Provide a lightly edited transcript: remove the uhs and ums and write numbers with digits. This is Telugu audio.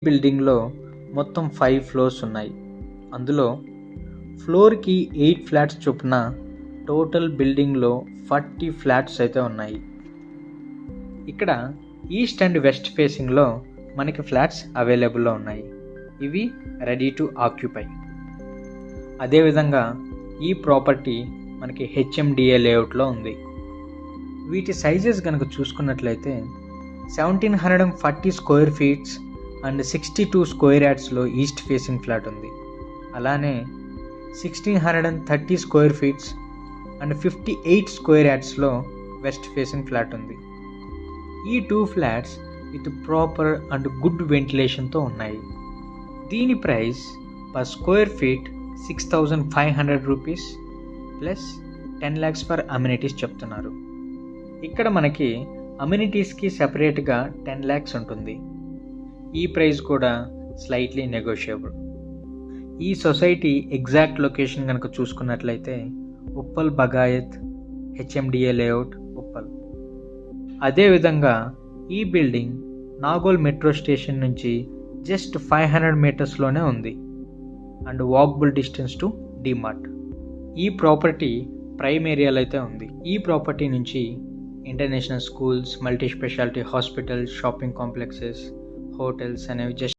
బిల్డింగ్లో మొత్తం 5 ఫ్లోర్స్ ఉన్నాయి. అందులో ఫ్లోర్కి 8 ఫ్లాట్స్ చొప్పున టోటల్ బిల్డింగ్లో 40 ఫ్లాట్స్ అయితే ఉన్నాయి. ఇక్కడ ఈస్ట్ అండ్ వెస్ట్ ఫేసింగ్లో మనకి ఫ్లాట్స్ అవైలబుల్లో ఉన్నాయి. ఇవి రెడీ టు ఆక్యుపై. అదేవిధంగా ఈ ప్రాపర్టీ మనకి హెచ్ఎండిఏ లేఅవుట్లో ఉంది. వీటి సైజెస్ కనుక చూసుకున్నట్లయితే 1740 స్క్వేర్ ఫీట్స్ అండ్ 62 స్క్వేర్ యార్డ్స్లో ఈస్ట్ ఫేసింగ్ ఫ్లాట్ ఉంది. అలానే 1630 స్క్వేర్ ఫీట్స్ అండ్ 58 స్క్వేర్ యార్డ్స్లో వెస్ట్ ఫేసింగ్ ఫ్లాట్ ఉంది. ఈ 2 flats with proper and good వెంటిలేషన్తో ఉన్నాయి. దీని price per square feet 6500 rupees plus 10 lakhs for amenities చెప్తున్నారు. ఇక్కడ మనకి అమ్యూనిటీస్కి సెపరేట్గా 10 lakhs ఉంటుంది. ఈ ప్రైస్ కూడా స్లైట్లీ నెగోషియబుల్. ఈ సొసైటీ ఎగ్జాక్ట్ లొకేషన్ కనుక చూసుకున్నట్లయితే ఉప్పల్ బగాయత్ హెచ్ఎండిఏ లేఅవుట్ ఉప్పల్. అదేవిధంగా ఈ బిల్డింగ్ నాగోల్ మెట్రో స్టేషన్ నుంచి జస్ట్ 500 మీటర్స్లోనే ఉంది and walkable distance to DMart. ఈ ప్రాపర్టీ ప్రైమ్ ఏరియాలో అయితే ఉంది. ఈ ప్రాపర్టీ నుంచి international schools, multi speciality hospitals, shopping complexes, hotels అనేవి జస్ట్